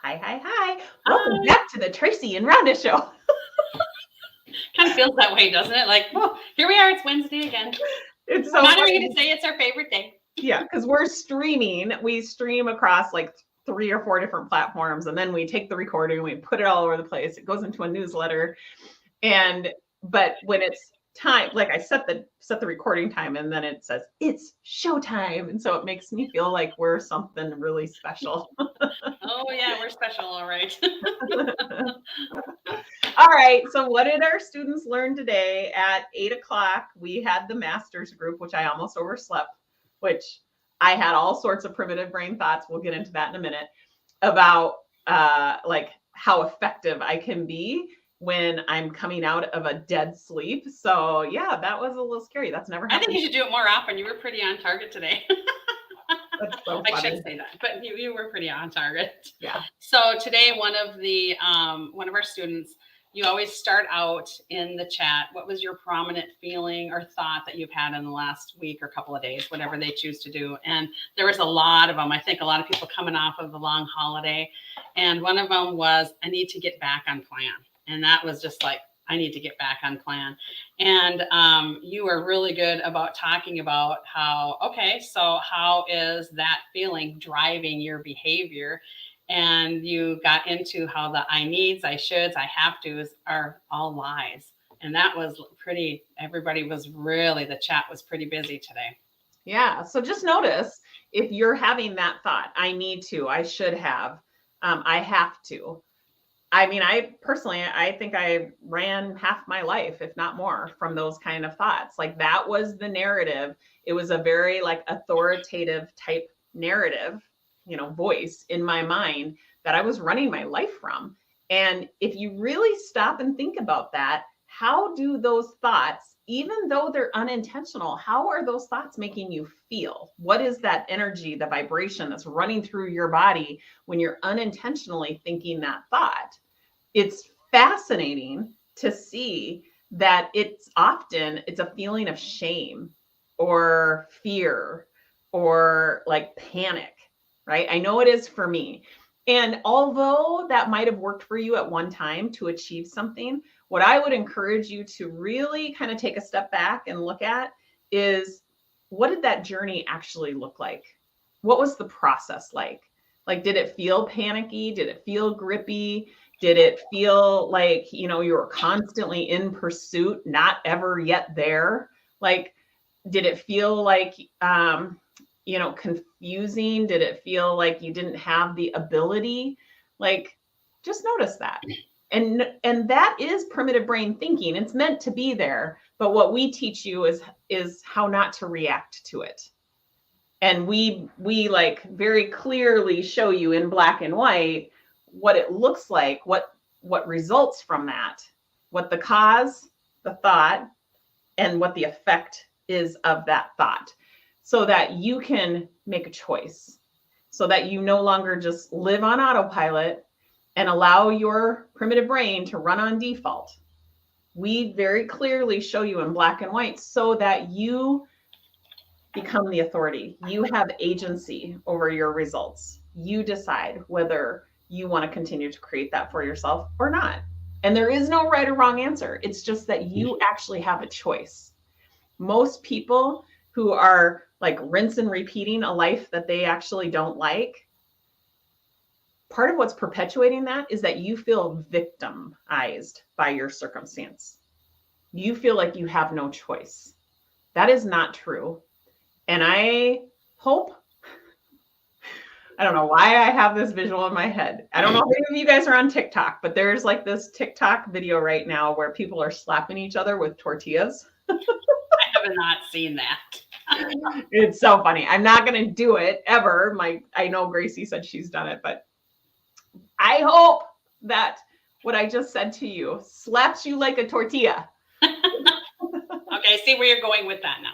Hi, hi, hi. Welcome Hi. back to the Tracy and Rhonda show. Kind of feels that way, doesn't it? Like, oh, here we are. It's Wednesday again. It's I'm so not even funny. going to say it's our favorite day. Yeah, because we're streaming. We stream across like 3 or 4 different platforms, and then we take the recording, we put it all over the place. It goes into a newsletter. But when it's time, like I set the recording time, and then it says it's showtime. And so it makes me feel like we're something really special. Oh, yeah, we're special. All right. All right. So what did our students learn today? At 8 o'clock, we had the master's group, which I almost overslept, which I had all sorts of primitive brain thoughts. We'll get into that in a minute about like how effective I can be when I'm coming out of a dead sleep. So yeah, that was a little scary. That's never I think happened. you should do it more often. You were pretty on target today. That's so I funny. should say that, but you were pretty on target. Yeah. So today, one of our students, you always start out in the chat. What was your prominent feeling or thought that you've had in the last week or couple of days, whatever they choose to do? And there was a lot of them. I think a lot of people coming off of the long holiday, and one of them was, "I need to get back on plan," and that was just like, I need to get back on plan. And you were really good about talking about how, okay, so how is that feeling driving your behavior? And you got into how the I needs, I shoulds, I have to's are all lies. And that was pretty, everybody was really, the chat was pretty busy today. Yeah. So just notice if you're having that thought, I need to, I should have, I have to. I mean, I think I ran half my life, if not more, from those kind of thoughts. Like that was the narrative. It was a very like authoritative type narrative, voice in my mind that I was running my life from. And if you really stop and think about that, how do those thoughts, even though they're unintentional, how are those thoughts making you feel? What is that energy, the vibration that's running through your body when you're unintentionally thinking that thought? It's fascinating to see that it's a feeling of shame or fear or like panic, right? I know it is for me. And although that might have worked for you at one time to achieve something, what I would encourage you to really kind of take a step back and look at is, what did that journey actually look like? What was the process like? Like, did it feel panicky? Did it feel grippy? Did it feel like, you were constantly in pursuit, not ever yet there? Like, did it feel like, confusing? Did it feel like you didn't have the ability? Like, just notice that. And that is primitive brain thinking. It's meant to be there, but what we teach you is how not to react to it. And we like very clearly show you in black and white what it looks like, what results from that, what the cause, the thought, and what the effect is of that thought, so that you can make a choice, so that you no longer just live on autopilot and allow your primitive brain to run on default. We very clearly show you in black and white so that you become the authority. You have agency over your results. You decide whether you want to continue to create that for yourself or not. And there is no right or wrong answer. It's just that you actually have a choice. Most people who are like rinse and repeating a life that they actually don't like, part of what's perpetuating that is that you feel victimized by your circumstance. You feel like you have no choice. That is not true. And I hope, I don't know why I have this visual in my head. I don't know if any of you guys are on TikTok, but there's like this TikTok video right now where people are slapping each other with tortillas. I have not seen that. It's so funny. I'm not going to do it ever. I know Gracie said she's done it, but I hope that what I just said to you slaps you like a tortilla. Okay, I see where you're going with that now.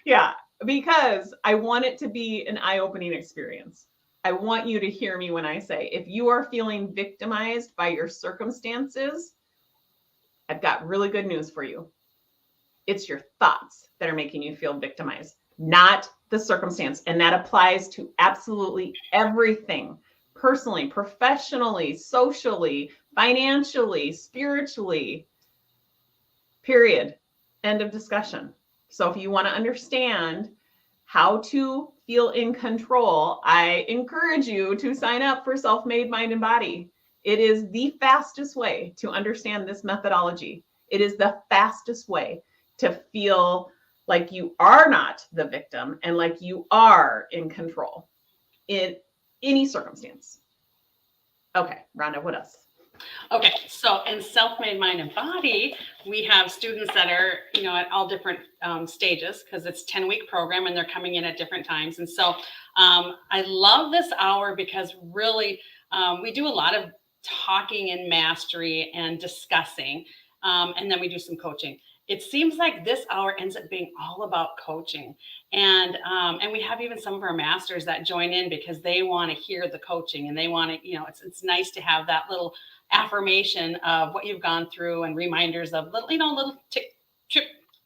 Yeah, because I want it to be an eye-opening experience. I want you to hear me when I say, if you are feeling victimized by your circumstances, I've got really good news for you. It's your thoughts that are making you feel victimized, not the circumstance. And that applies to absolutely everything personally, professionally, socially, financially, spiritually, period. End of discussion. So if you want to understand how to feel in control, I encourage you to sign up for Self-Made Mind and Body. It is the fastest way to understand this methodology. It is the fastest way to feel like you are not the victim and like you are in control in any circumstance. Okay, Rhonda, what else? Okay, so in Self-Made Mind and Body, we have students that are, at all different stages, because it's 10-week program and they're coming in at different times. And so I love this hour because really we do a lot of talking and mastery and discussing, and then we do some coaching. It seems like this hour ends up being all about coaching. And we have even some of our masters that join in because they want to hear the coaching, and they want to, it's nice to have that little affirmation of what you've gone through and reminders of little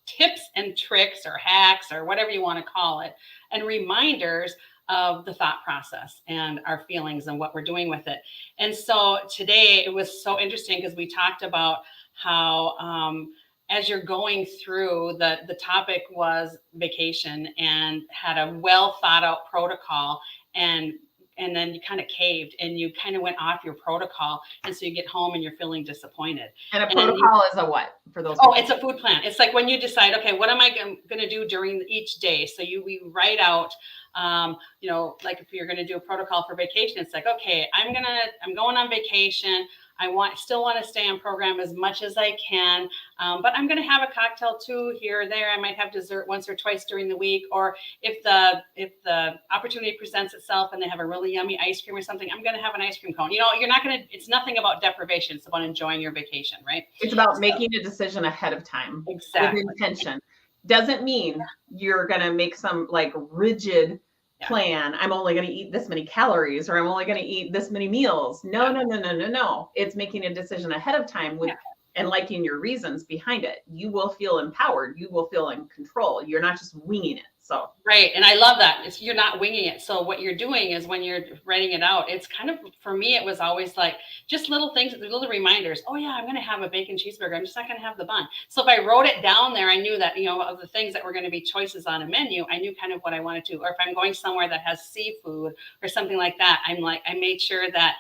tips and tricks or hacks or whatever you want to call it, and reminders of the thought process and our feelings and what we're doing with it. And so today it was so interesting because we talked about how as you're going through, the topic was vacation, and had a well thought out protocol, and then you kind of caved and you kind of went off your protocol. And so you get home and you're feeling disappointed. And a protocol is a what for those? Oh, it's a food plan. It's like when you decide, okay, what am I going to do during each day? So we write out, like if you're going to do a protocol for vacation, it's like, okay, I'm going on vacation. I still want to stay on program as much as I can, but I'm going to have a cocktail too here or there. I might have dessert once or twice during the week, or if the opportunity presents itself and they have a really yummy ice cream or something, I'm going to have an ice cream cone. You're not going to. It's nothing about deprivation. It's about enjoying your vacation, right? It's about making a decision ahead of time, exactly, with intention. Doesn't mean you're going to make some like rigid plan. I'm only going to eat this many calories, or I'm only going to eat this many meals. No. It's making a decision ahead of time with and liking your reasons behind it. You will feel empowered. You will feel in control. You're not just winging it. So right. And I love that. You're not winging it. So what you're doing is when you're writing it out, it's kind of, for me, it was always like just little things, little reminders. Oh yeah, I'm going to have a bacon cheeseburger. I'm just not going to have the bun. So if I wrote it down there, I knew that, of the things that were going to be choices on a menu, I knew kind of what I wanted to. Or if I'm going somewhere that has seafood or something like that, I made sure that,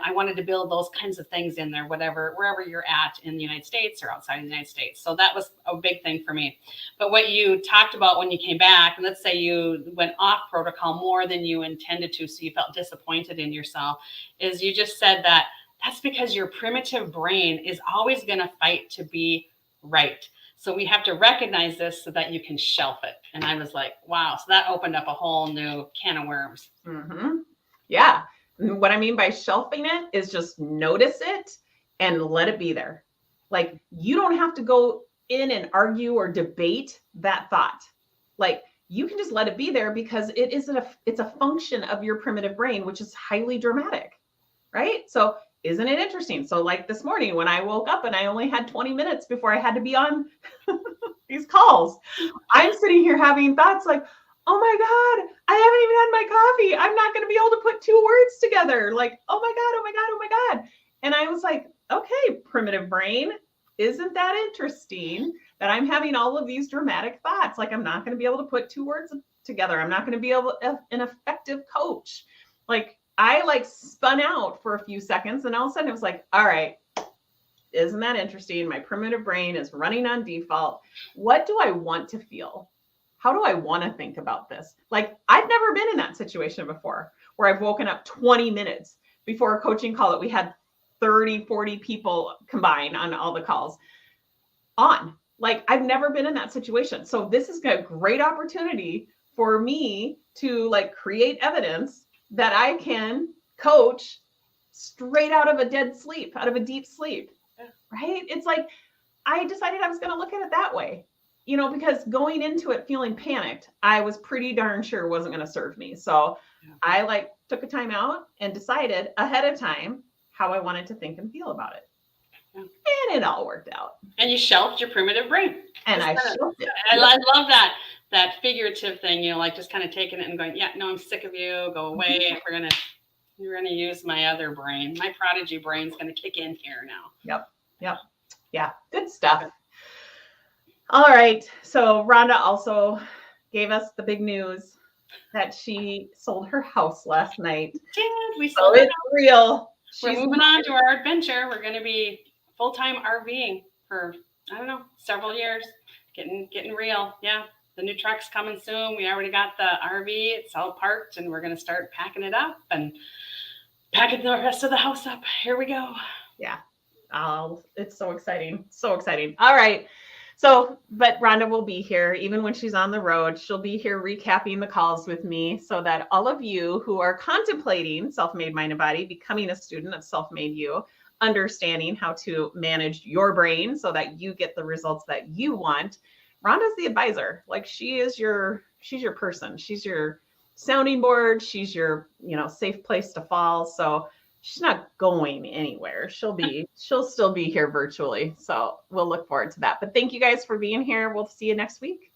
I wanted to build those kinds of things in there, wherever you're at in the United States or outside the United States. So that was a big thing for me. But what you talked about when you came back, and let's say you went off protocol more than you intended to, so you felt disappointed in yourself, is you just said that that's because your primitive brain is always going to fight to be right. So we have to recognize this so that you can shelf it. And I was like, wow. So that opened up a whole new can of worms. Mm-hmm. Yeah. What I mean by shelving it is just notice it and let it be there. Like you don't have to go in and argue or debate that thought. Like you can just let it be there because it's a function of your primitive brain, which is highly dramatic, right? So isn't it interesting? So like this morning when I woke up and I only had 20 minutes before I had to be on these calls, I'm sitting here having thoughts like, oh my God, I haven't even had my coffee. I'm not going to be able to put two words together. Like, oh my God, oh my God, oh my God. And I was like, okay, primitive brain, isn't that interesting that I'm having all of these dramatic thoughts? Like, I'm not going to be able to put two words together. I'm not going to be able to an effective coach. Like, I spun out for a few seconds and all of a sudden it was like, all right, isn't that interesting? My primitive brain is running on default. What do I want to feel? How do I want to think about this? Like, I've never been in that situation before where I've woken up 20 minutes before a coaching call that we had 30, 40 people combined on all the calls on. Like, I've never been in that situation. So this is a great opportunity for me to create evidence that I can coach straight out of a dead sleep, out of a deep sleep, right? It's like, I decided I was going to look at it that way. Because going into it feeling panicked, I was pretty darn sure wasn't going to serve me. So I took a time out and decided ahead of time how I wanted to think and feel about it. Yeah. And it all worked out. And you shelved your primitive brain. And I shelved it. I love that figurative thing, just kind of taking it and going, yeah, no, I'm sick of you. Go away. We're going to You're going to use my other brain. My Prodigy brain's going to kick in here now. Yep. Yeah. Good stuff. All right. So Rhonda also gave us the big news that she sold her house last night. We So sold it. it's real. We're moving on to our adventure. We're going to be full-time RVing for, I don't know, several years. Getting real. Yeah. The new truck's coming soon. We already got the RV. It's all parked, and we're going to start packing it up and packing the rest of the house up. Here we go. Yeah. Oh, it's so exciting. So exciting. All right. So, but Rhonda will be here even when she's on the road. She'll be here recapping the calls with me so that all of you who are contemplating Self-Made Mind and Body, becoming a student of Self-Made You, understanding how to manage your brain so that you get the results that you want. Rhonda's the advisor. Like she's your person. She's your sounding board. She's your, safe place to fall. So she's not going anywhere. She'll still be here virtually. So we'll look forward to that. But thank you guys for being here. We'll see you next week.